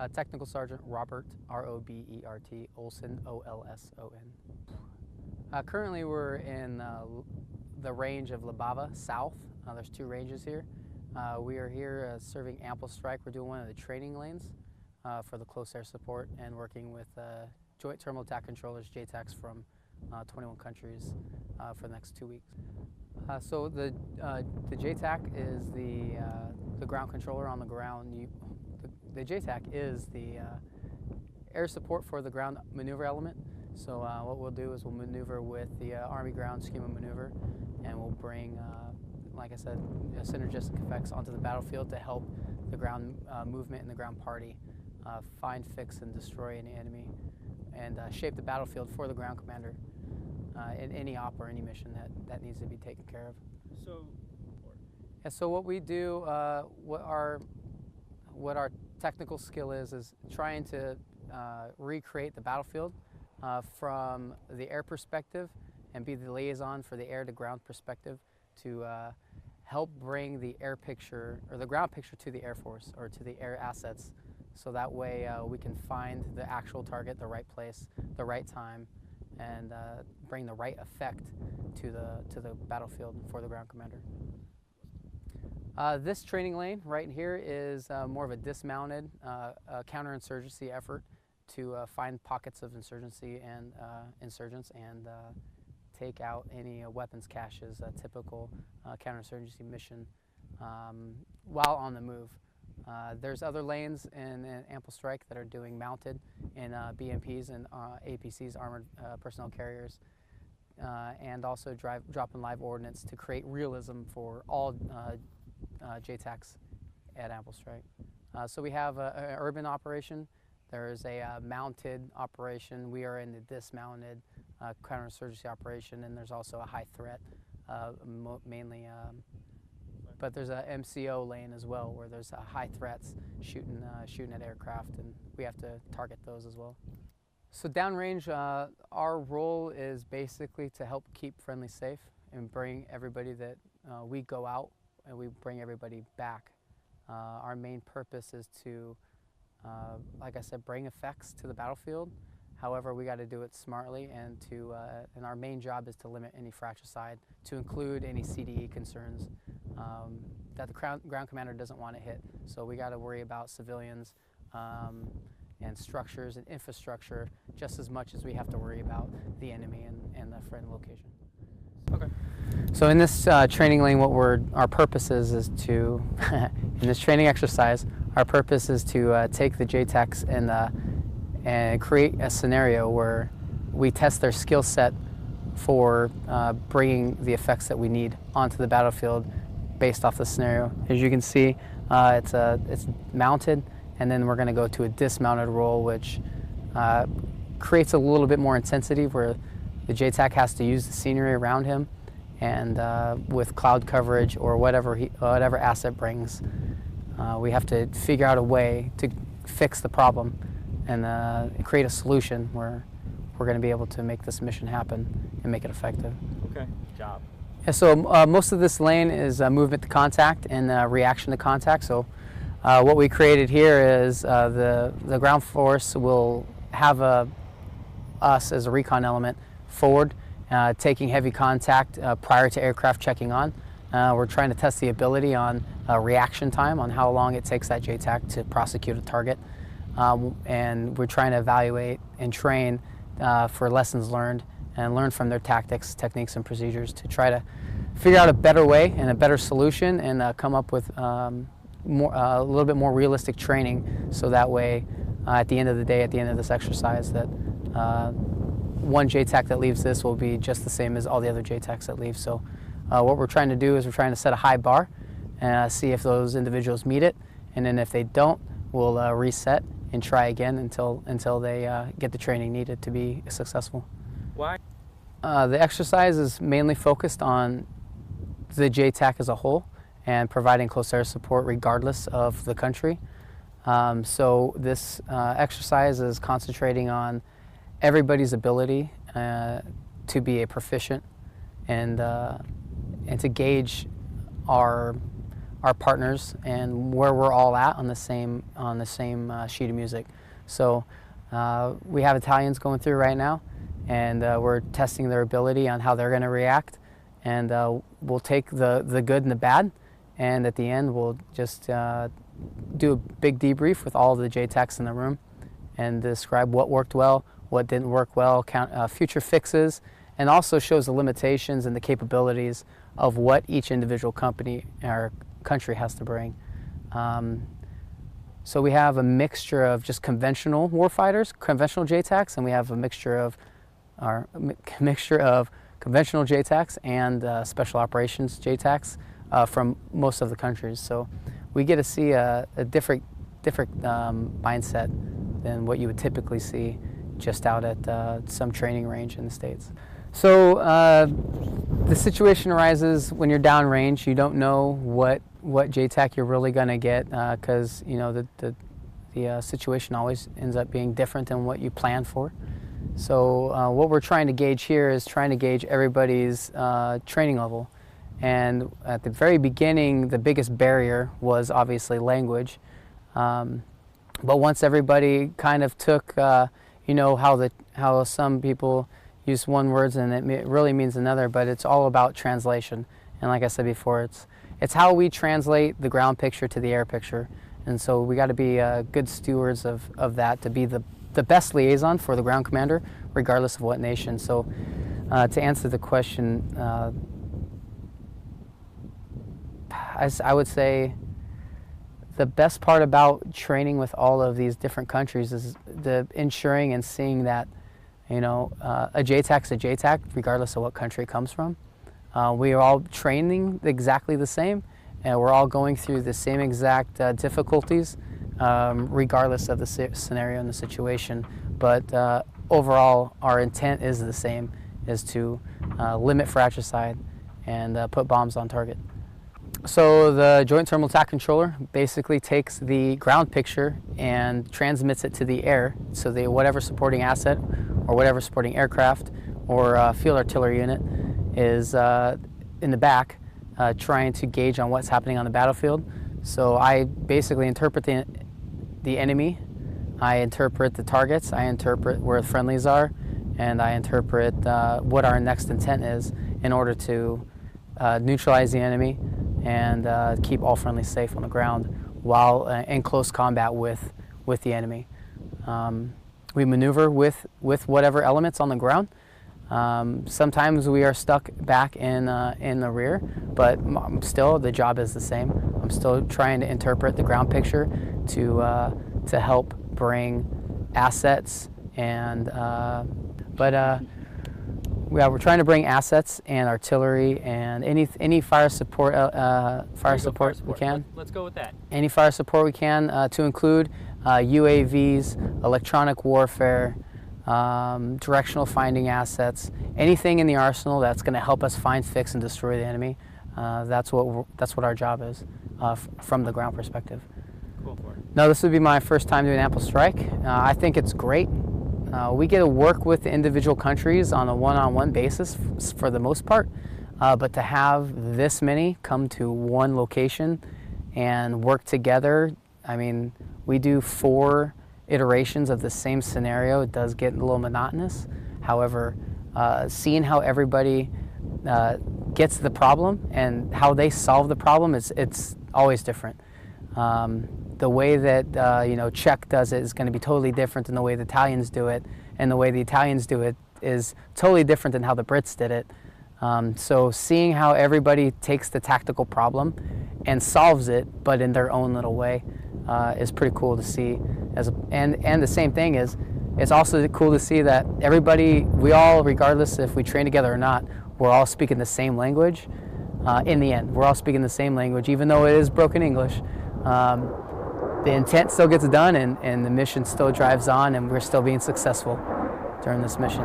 Technical Sergeant Robert, R-O-B-E-R-T, Olson, O-L-S-O-N. Currently we're in the range of Libava South. There's two ranges here. We are here serving ample strike. We're doing one of the training lanes for the close air support and working with Joint Terminal Attack Controllers, JTACs from 21 countries for the next 2 weeks. So the JTAC is the ground controller on the ground. The JTAC is the air support for the ground maneuver element. So what we'll do is we'll maneuver with the Army ground schema maneuver, and we'll bring, like I said, synergistic effects onto the battlefield to help the ground movement and the ground party find, fix, and destroy any enemy, and shape the battlefield for the ground commander in any op or any mission that needs to be taken care of. So what we do, what our technical skill is trying to recreate the battlefield from the air perspective and be the liaison for the air to ground perspective to help bring the air picture or the ground picture to the Air Force or to the air assets, so that way we can find the actual target, the right place, the right time, and bring the right effect to the battlefield for the ground commander. This training lane right here is more of a dismounted counterinsurgency effort to find pockets of insurgency and insurgents and take out any weapons caches, a typical counterinsurgency mission while on the move. There's other lanes in ample strike that are doing mounted in BMPs and APCs, armored personnel carriers, and also dropping live ordnance to create realism for all JTACs at ample strike. So we have an urban operation. There is a mounted operation. We are in the dismounted counterinsurgency operation, and there's also a high threat, mainly. But there's a MCO lane as well, where there's high threats shooting at aircraft, and we have to target those as well. So downrange, our role is basically to help keep friendly safe and bring everybody that we go out, and we bring everybody back. Our main purpose is to, like I said, bring effects to the battlefield. However, we got to do it smartly, and our main job is to limit any fratricide, to include any CDE concerns that the ground commander doesn't want to hit. So we got to worry about civilians and structures and infrastructure just as much as we have to worry about the enemy and the friend location. Okay. So in this training lane, our purpose is to, in this training exercise, our purpose is to take the JTACs and create a scenario where we test their skill set for bringing the effects that we need onto the battlefield based off the scenario. As you can see, it's mounted, and then we're going to go to a dismounted role, which creates a little bit more intensity, where the JTAC has to use the scenery around him, and with cloud coverage or whatever asset brings, we have to figure out a way to fix the problem and create a solution where we're going to be able to make this mission happen and make it effective. Okay, good job. Yeah, so most of this lane is movement to contact and reaction to contact. So what we created here is the ground force will have us as a recon element forward, taking heavy contact prior to aircraft checking on. We're trying to test the ability on reaction time, on how long it takes that JTAC to prosecute a target. And we're trying to evaluate and train for lessons learned and learn from their tactics, techniques, and procedures to try to figure out a better way and a better solution, and come up with a little bit more realistic training, so that way at the end of the day, at the end of this exercise, that one JTAC that leaves this will be just the same as all the other JTACs that leave. So what we're trying to do is we're trying to set a high bar and see if those individuals meet it, and then if they don't, we'll reset and try again until they get the training needed to be successful. Why? The exercise is mainly focused on the JTAC as a whole and providing close air support regardless of the country. So this exercise is concentrating on everybody's ability to be a proficient and to gauge our our partners and where we're all at on the same sheet of music. So we have Italians going through right now, and we're testing their ability on how they're going to react, and we'll take the good and the bad, and at the end we'll just do a big debrief with all of the JTACs in the room and describe what worked well, what didn't work well, future fixes, and also shows the limitations and the capabilities of what each individual company or country has to bring. So we have a mixture of just conventional warfighters, conventional JTACs, and we have a mixture of conventional JTACs and special operations JTACs from most of the countries. So we get to see a different mindset than what you would typically see just out at some training range in the States. So the situation arises when you're downrange. You don't know what JTAC you're really going to get because the situation always ends up being different than what you planned for. So what we're trying to gauge here is trying to gauge everybody's training level. And at the very beginning, the biggest barrier was obviously language. But once everybody kind of took, how some people use one words and it really means another, but it's all about translation. And like I said before, it's how we translate the ground picture to the air picture. And so we got to be good stewards of that to be the best liaison for the ground commander, regardless of what nation. So to answer the question, I would say the best part about training with all of these different countries is the ensuring and seeing that, a JTAC's a JTAC, regardless of what country it comes from. We are all training exactly the same, and we're all going through the same exact difficulties, regardless of the scenario and the situation. But overall, our intent is the same, is to limit fratricide and put bombs on target. So the Joint Terminal Attack Controller basically takes the ground picture and transmits it to the air, so whatever supporting asset or whatever supporting aircraft or field artillery unit is in the back trying to gauge on what's happening on the battlefield. So I basically interpret the enemy, I interpret the targets, I interpret where the friendlies are, and I interpret what our next intent is in order to neutralize the enemy and keep all friendlies safe on the ground while in close combat with the enemy. We maneuver with whatever elements on the ground. Sometimes we are stuck back in the rear, but still the job is the same. I'm still trying to interpret the ground picture to help bring assets and we're trying to bring assets and artillery and any fire support we can. Let's go with that. Any fire support we can, to include UAVs, electronic warfare, directional finding assets, anything in the arsenal that's going to help us find, fix, and destroy the enemy. That's what our job is from the ground perspective. Cool. No, this would be my first time doing ample strike. I think it's great. We get to work with the individual countries on a one-on-one basis for the most part, but to have this many come to one location and work together, I mean, we do 4 iterations of the same scenario. It does get a little monotonous. However, seeing how everybody gets the problem and how they solve the problem, it's always different. The way that Czech does it is going to be totally different than the way the Italians do it, and the way the Italians do it is totally different than how the Brits did it. So seeing how everybody takes the tactical problem and solves it, but in their own little way, is pretty cool to see. And the same thing is, it's also cool to see that everybody, we all, regardless if we train together or not, we're all speaking the same language. In the end, we're all speaking the same language, even though it is broken English. The intent still gets done, and the mission still drives on, and we're still being successful during this mission.